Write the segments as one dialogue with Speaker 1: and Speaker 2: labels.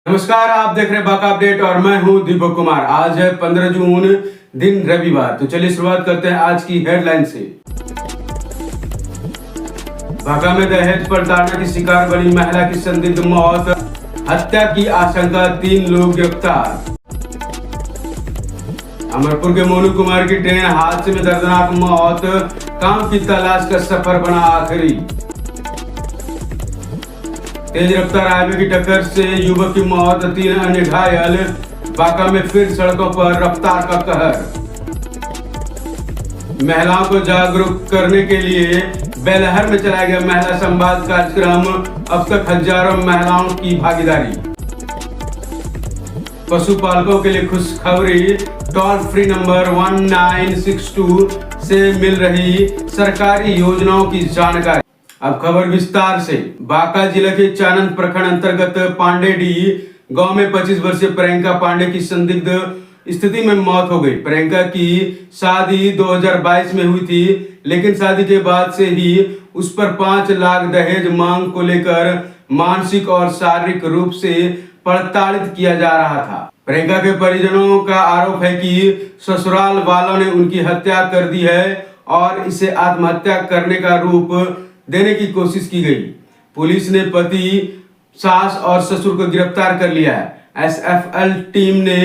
Speaker 1: नमस्कार, आप देख रहे हैं बाका अपडेट और मैं हूं दीपक कुमार। आज है 15 जून, दिन रविवार। तो चलिए शुरुआत करते हैं आज की हेडलाइन से। बाका में दहेज प्रताड़ना की शिकार बनी महिला की संदिग्ध मौत, हत्या की आशंका, 3 लोग गिरफ्तार। अमरपुर के मोनू कुमार की ट्रेन हादसे में दर्दनाक मौत, काम की तलाश का सफर बना आखिरी। तेज रफ्तार हाईवे की टक्कर से युवक की मौत, 3 अन्य घायल। बांका में फिर सड़कों पर रफ्तार का कहर। महिलाओं को जागरूक करने के लिए बेलहर में चलाया गया महिला संवाद कार्यक्रम, अब तक हजारों महिलाओं की भागीदारी। पशुपालकों के लिए खुशखबरी, टोल फ्री नंबर 1962 से मिल रही सरकारी योजनाओं की जानकारी। अब खबर विस्तार से। बांका जिले के चानन प्रखंड अंतर्गत पांडेडी गांव में 25 वर्षीय प्रियंका पांडे की संदिग्ध स्थिति में मौत हो गई। प्रियंका की शादी 2022 में हुई थी, लेकिन शादी के बाद से ही उस पर 5 लाख दहेज मांग को लेकर मानसिक और शारीरिक रूप से प्रताड़ित किया जा रहा था। प्रियंका के परिजनों का आरोप है कि ससुराल वालों ने उनकी हत्या कर दी है और इसे आत्महत्या करने का रूप देने की कोशिश की गई। पुलिस ने पति, सास और ससुर को गिरफ्तार कर लिया है। एसएफएल टीम ने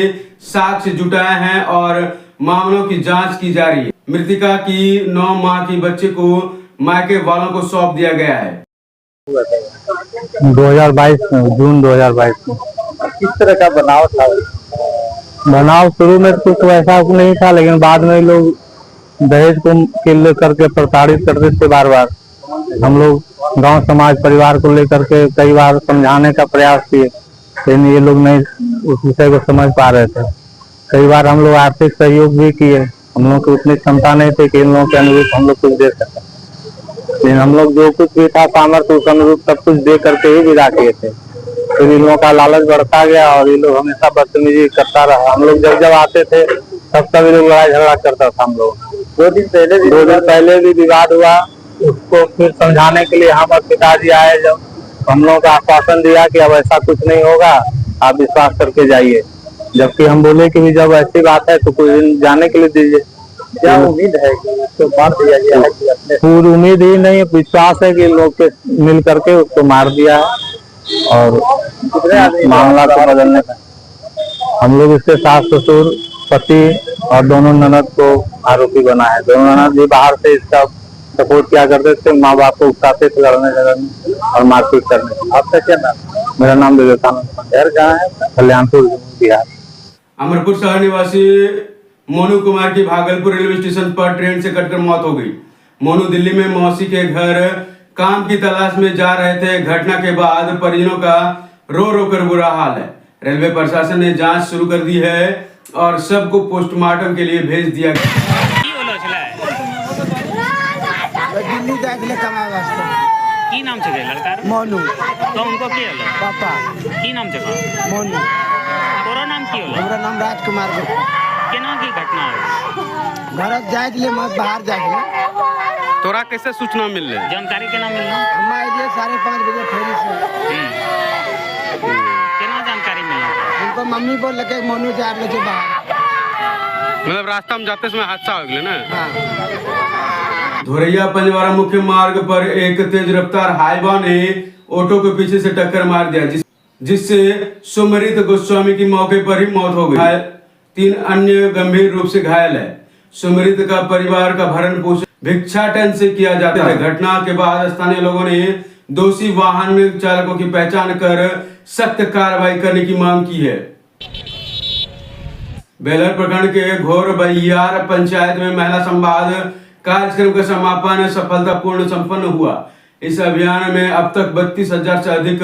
Speaker 1: साक्ष्य जुटाए हैं और मामलों की जांच की जा रही है। मृतका की 9 माह की बच्चे को मायके वालों को सौंप दिया गया है।
Speaker 2: 2022 में, जून 2022 में।
Speaker 3: किस तरह का बनाव था?
Speaker 2: बनाव शुरू में कुछ वैसा नहीं था, लेकिन बाद में लोग दहेज को लेकर के प्रताड़ित करते थे। बार बार हम लोग गांव समाज परिवार को लेकर के कई बार समझाने का प्रयास किए, लेकिन ये लोग नहीं उस विषय को समझ पा रहे थे। कई बार हम लोग आर्थिक सहयोग भी किए, हम लोग की उतनी क्षमता नहीं थी कि इन लोगों के अनुरूप हम लोग कुछ दे सकें, लेकिन हम लोग जो कुछ भी था सामर्थ्य उस अनुरूप सब कुछ दे करके ही विदा किए थे। फिर इन लोगों का लालच बढ़ता गया और ये लोग हमेशा बदतमीजी करता रहा। हम लोग जब जब आते थे तब तब ये लोग लड़ाई झगड़ा करता था। हम लोग
Speaker 3: 2 दिन
Speaker 2: पहले भी विवाद हुआ, उसको फिर समझाने के लिए हमारे पिताजी आए, जब हम लोगों का आश्वासन दिया कि अब ऐसा कुछ नहीं होगा, आप विश्वास करके जाइए। जबकि हम बोले कि भी जब ऐसी बात है तो कुछ दिन जाने के लिए दीजिए।
Speaker 3: क्या उम्मीद है कि उसको मार दिया गया है कि अपने?
Speaker 2: पूरी उम्मीद ही नहीं, विश्वास है कि लोग के मिल करके उसको मार दिया है और मामला को बदलने का। हम लोग इसके सास ससुर, पति और दोनों ननद को आरोपी बनाए। दोनों ननद भी बाहर से इसका सपोर्ट किया करते थे, माँ बाप को उकसाते थे लड़ने झगड़ने और मारपीट करने।
Speaker 3: आपका क्या नाम?
Speaker 2: मेरा नाम विवेकानंद।
Speaker 3: घर कहाँ है?
Speaker 2: कल्याणपुर, बिहार।
Speaker 1: अमरपुर शहर निवासी मोनू कुमार की भागलपुर रेलवे स्टेशन पर ट्रेन से कटकर मौत हो गई। मोनू दिल्ली में मौसी के घर काम की तलाश में जा रहे थे। घटना के बाद परिजनों का रो रो कर बुरा हाल है। रेलवे प्रशासन ने जांच शुरू कर दी है और सबको पोस्टमार्टम के लिए भेज दिया गया।
Speaker 4: दिल्ली जाके कमाए वास्ते।
Speaker 5: की नाम छे लड़का?
Speaker 4: मोनू।
Speaker 5: तो उनको की होला?
Speaker 4: पापा।
Speaker 5: की नाम छे?
Speaker 4: मोनू।
Speaker 5: तोरा नाम की होला?
Speaker 4: हमरा नाम राजकुमार गुप्ता।
Speaker 5: केना की घटना है?
Speaker 4: घर जाए के लिए मत बाहर जाए के।
Speaker 1: तोरा कैसे सूचना मिल रही?
Speaker 5: जानकारी केना मिलना?
Speaker 4: हम आए 5:30 बजे फेरी से।
Speaker 5: केना जानकारी मिलना?
Speaker 4: उनको मम्मी बोल लगे मोनू जा रहे थे बाहर।
Speaker 1: मतलब रास्ता में जाते समय हादसा हो गया ना?
Speaker 4: हाँ।
Speaker 1: धोरैया पंजवारा मुख्य मार्ग पर एक तेज रफ्तार हाईवा ने ऑटो के पीछे से टक्कर मार दिया, जिससे सुमरित गोस्वामी की मौके पर ही मौत हो गई। 3 अन्य गंभीर रूप से घायल है। सुमरित का परिवार का भरण पोषण भिक्षाटन से किया जाता है। घटना के बाद स्थानीय लोगों ने दोषी वाहन चालकों की पहचान कर सख्त कार्रवाई करने की मांग की है। बेलहर प्रखंड के घोर बहियार पंचायत में महिला संवाद कार्यक्रम का समापन सफलतापूर्ण संपन्न हुआ। इस अभियान में अब तक 32,000 से अधिक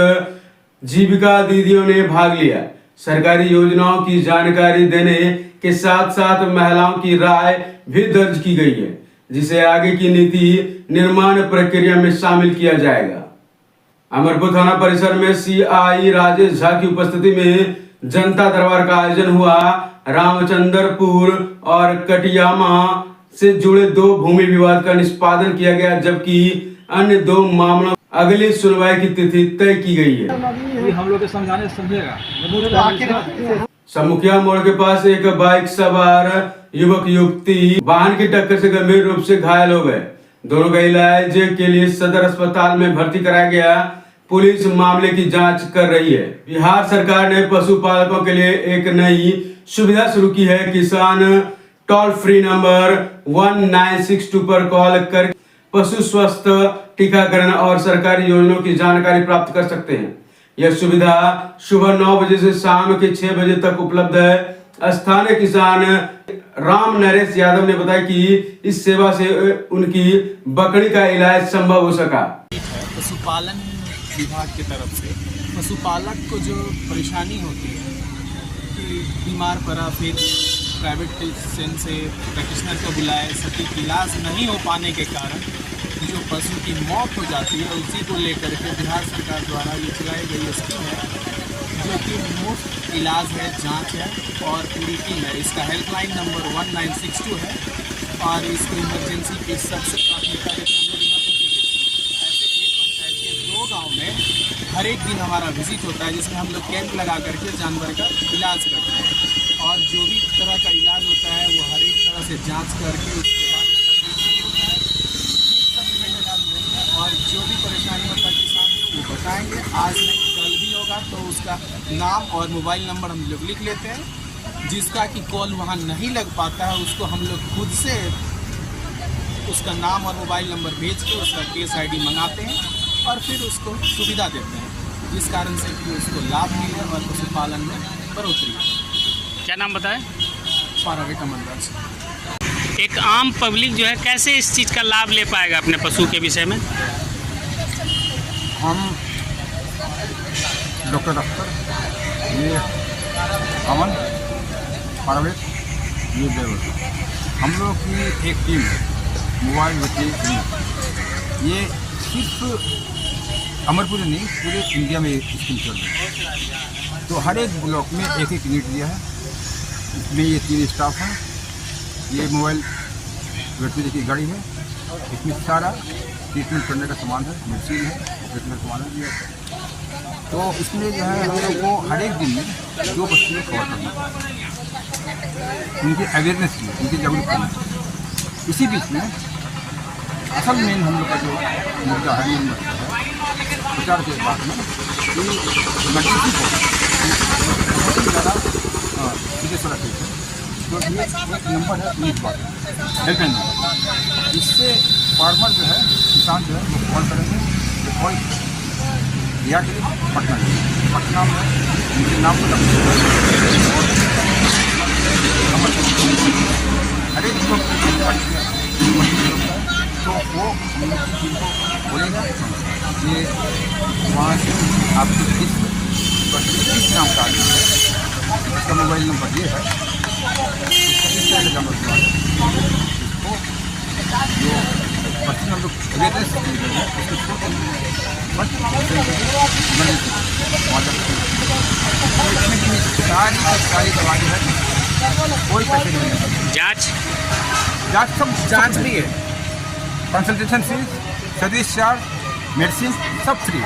Speaker 1: जीविका दीदियों ने भाग लिया। सरकारी योजनाओं की जानकारी देने के साथ साथ महिलाओं की राय भी दर्ज की गई है, जिसे आगे की नीति निर्माण प्रक्रिया में शामिल किया जाएगा। अमरपुर थाना परिसर में सीआई राजेश झा की उपस्थिति में जनता दरबार का आयोजन हुआ। रामचंद्रपुर और कटियामा से जुड़े 2 भूमि विवाद का निष्पादन किया गया, जबकि अन्य 2 मामलों अगली सुनवाई की तिथि तय की गई है।
Speaker 3: कि हम लोग के समझाने से समझेगा।
Speaker 1: समुखिया मोड़ के पास एक बाइक सवार युवक युवती वाहन की टक्कर से गंभीर रूप से घायल हो गए। दोनों का इलाज के लिए सदर अस्पताल में भर्ती कराया गया। पुलिस मामले की जांच कर रही है। बिहार सरकार ने पशुपालकों के लिए एक नई सुविधा शुरू की है। किसान टोल फ्री नंबर 1962 पर कॉल कर पशु स्वास्थ्य, टीकाकरण और सरकारी योजनाओं की जानकारी प्राप्त कर सकते हैं। यह सुविधा सुबह 9 बजे से शाम के 6 बजे तक उपलब्ध है। स्थानीय किसान राम नरेश यादव ने बताया कि इस सेवा से उनकी बकरी का इलाज संभव हो सका।
Speaker 6: पशुपालन विभाग की तरफ से पशुपालक को जो परेशानी होती है कि बीमार पड़ा, फिर प्राइवेट टिप्सन से प्रैक्टिशनर को बुलाए, सटीक इलाज नहीं हो पाने के कारण जो पशु की मौत हो जाती है, उसी को लेकर के बिहार सरकार द्वारा ये चलाई गई स्कीम है जो कि मुफ्त इलाज है, जांच है और पूरी टीम है। इसका हेल्पलाइन नंबर 1962 है और इसको इमरजेंसी की सबसे प्राथमिकता देते हैं। ऐसे एक पंचायत के 2 गाँव में हर एक दिन हमारा विजिट होता है जिसमें हम लोग कैंप लगा करके जानवर का इलाज करते हैं और जो भी तरह का इलाज होता है वो हर एक तरह से जाँच करके उसके बाद और जो भी परेशानी होता है किसान को वो बताएंगे। आज नहीं कल भी होगा तो उसका नाम और मोबाइल नंबर हम लोग लिख लेते हैं। जिसका कि कॉल वहाँ नहीं लग पाता है उसको हम लोग खुद से उसका नाम और मोबाइल नंबर भेज के उसका केस ID मंगाते हैं और फिर उसको सुविधा देते हैं, जिस कारण से कि उसको लाभ मिले और पशुपालन में बढ़ोतरी हो।
Speaker 5: क्या नाम बताएं?
Speaker 6: पारावे कमलराज।
Speaker 5: एक आम पब्लिक जो है कैसे इस चीज़ का लाभ ले पाएगा अपने पशु के विषय में?
Speaker 7: हम डॉक्टर अख्तर, ये अमन, परवेज, ये देवर, हम लोग की एक टीम है मोबाइल बच्चे टीम। ये सिर्फ अमरपुर नहीं पूरे इंडिया में स्कीम चल रही है। तो हर एक ब्लॉक में एक एक यूनिट दिया है। इसमें ये 3 स्टाफ हैं। ये मोबाइल वेटनरी की गाड़ी है। इसमें सारा ट्रीटमेंट करने का सामान है, मेडिसिन है, ऑपरेशन का सामान है। तो इसमें जो है हम लोग को हर एक दिन में 2 बच्चे कवर करना है, उनकी अवेयरनेस की, उनकी जागरूक करना। इसी बीच में असल मेन हम लोग का जो मुद्दा है, मेन मुद्दा है प्रचार के बाद में कि इमरजेंसी को बहुत ही ज़्यादा सीधे सड़क है। तो ये एक नंबर है 19 बार हेल्पलाइन नंबर। इससे फार्मर जो है, किसान जो है वो कॉल करेंगे। तो कॉल या कि पटना में उनके नाम पर हर एक लोग तो वो हम लोग की टीम को बोलेगा कि वहाँ से आपको किस नाम का आदमी है, इसका मोबाइल नंबर ये है, इसका इस नंबर इसको जो पर्सन हम लोग अवेयरनेस सारी दवाई है, कोई पैसे नहीं है। जाँच सब जाँच भी है, consultation fees, service charge, medicine सब फ्री।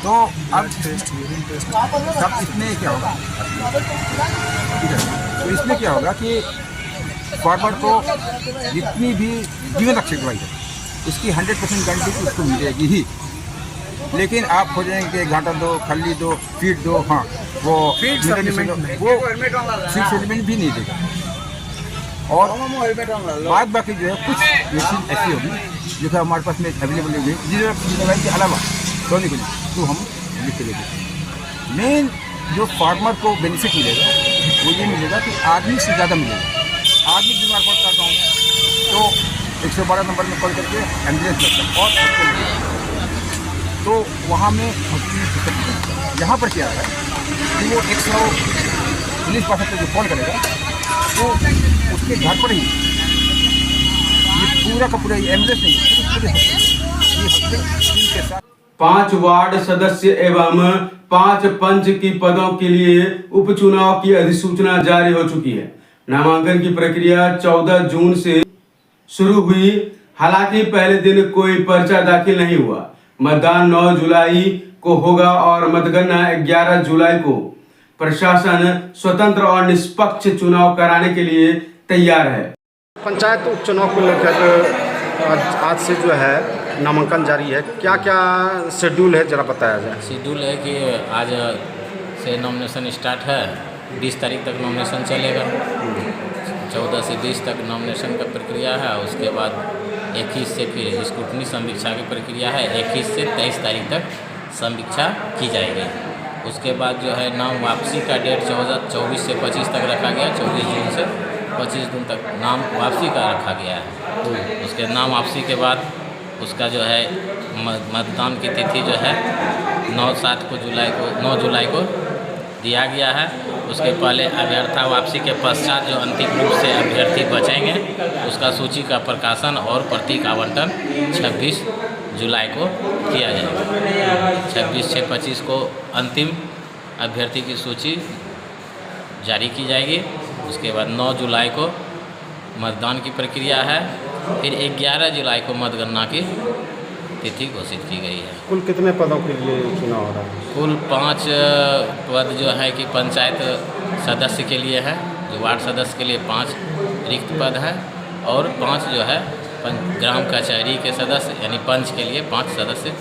Speaker 7: तो अब सब इसमें क्या होगा, ठीक है, तो इसमें क्या होगा कि फार्मर को जितनी भी जीवन रक्षक दवाई है इसकी 100% गारंटी उसको मिलेगी ही। लेकिन आप हो जाएंगे कि घाटा दो, खल्ली दो, फीड दो, हाँ वो फीड सप्लीमेंट भी नहीं देगा। और बाद बाकी जो है कुछ मेडिसिन ऐसी होगी जो कि हमारे पास में अवेलेबल होगी, जिस दवाई के अलावा सोने के लिए तो हम लिख के देंगे। मेन जो फार्मर को बेनिफिट मिलेगा वो ये मिलेगा कि आदमी से ज़्यादा मिलेगा। आदमी बीमार पड़ता गाँव में तो 112 नंबर में कॉल करके एम्बुलेंस लगता और तो वहाँ में हॉस्पिटल। यहाँ पर क्या है कि वो 119 पे जो कॉल करेगा तो उसके घर पर ही ये पूरा का पूरा एम्बुलेंस नहीं पूरे हॉस्पिटल के साथ
Speaker 1: 5 वार्ड सदस्य एवं 5 पंच की पदों के लिए उपचुनाव की अधिसूचना जारी हो चुकी है। नामांकन की प्रक्रिया 14 जून से शुरू हुई। हालांकि पहले दिन कोई पर्चा दाखिल नहीं हुआ। मतदान 9 जुलाई को होगा और मतगणना 11 जुलाई को। प्रशासन स्वतंत्र और निष्पक्ष चुनाव कराने के लिए तैयार है।
Speaker 3: पंचायत उपचुनाव को लेकर आज से जो है नामांकन जारी है, क्या क्या शेड्यूल है जरा बताया जाए।
Speaker 8: शेड्यूल है कि आज से नॉमिनेशन स्टार्ट है, 20 तारीख तक नॉमिनेशन चलेगा। 14 से 20 तक नॉमिनेशन का प्रक्रिया है। उसके बाद 21 से फिर स्क्रूटनी समीक्षा की प्रक्रिया है। 21 से 23 तारीख तक समीक्षा की जाएगी। उसके बाद जो है नाम वापसी का डेट 24 से 25 तक रखा गया। 24 जून से 25 जून तक नाम वापसी का रखा गया है। उसके नाम वापसी के बाद उसका जो है मतदान की तिथि जो है 9 जुलाई को दिया गया है। उसके पहले अभ्यर्थी वापसी के पश्चात जो अंतिम रूप से अभ्यर्थी बचेंगे उसका सूची का प्रकाशन और प्रतीक आवंटन 26 जुलाई को किया जाएगा। 26 से 25 को अंतिम अभ्यर्थी की सूची जारी की जाएगी। उसके बाद 9 जुलाई को मतदान की प्रक्रिया है। फिर 11 जुलाई को मतगणना की तिथि घोषित की गई है।
Speaker 3: कुल कितने पदों के लिए चुनाव हो रहा है।
Speaker 8: कुल 5 पद जो है कि पंचायत सदस्य के लिए है, जो वार्ड सदस्य के लिए 5 रिक्त पद है और 5 जो है ग्राम कचहरी के सदस्य यानी पंच के लिए 5 सदस्य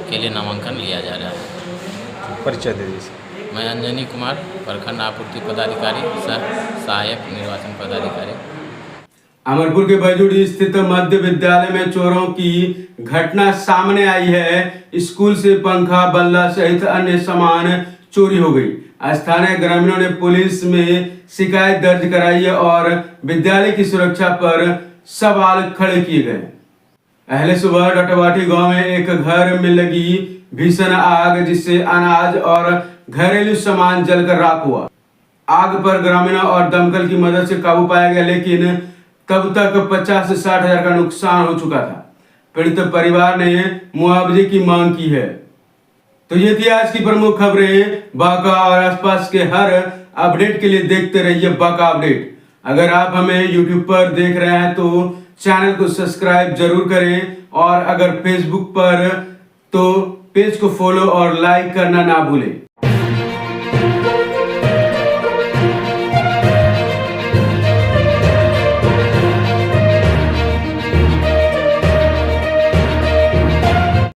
Speaker 8: के लिए नामांकन लिया जा रहा है।
Speaker 3: परिचय दे दीजिए।
Speaker 8: मैं अंजनी कुमार, प्रखंड आपूर्ति पदाधिकारी सह सहायक निर्वाचन पदाधिकारी।
Speaker 1: अमरपुर के बजूड़ी स्थित मध्य विद्यालय में चोरों की घटना सामने आई है। स्कूल से पंखा, बल्ला सहित अन्य सामान चोरी हो गई। स्थानीय ग्रामीणों ने पुलिस में शिकायत दर्ज कराई है और विद्यालय की सुरक्षा पर सवाल खड़े किए गए। पहले सुबह डटवाटी गांव में एक घर में लगी भीषण आग, जिससे अनाज और घरेलू सामान जलकर राख हुआ। आग पर ग्रामीणों और दमकल की मदद से काबू पाया गया, लेकिन तब तक 50 से 60 हजार का नुकसान हो चुका था। पीड़ित परिवार ने मुआवजे की मांग की है। तो ये थी आज की प्रमुख खबरें। बांका और आसपास के हर अपडेट के लिए देखते रहिए बांका अपडेट। अगर आप हमें YouTube पर देख रहे हैं तो चैनल को सब्सक्राइब जरूर करें, और अगर Facebook पर तो पेज को फॉलो और लाइक करना ना भूलें।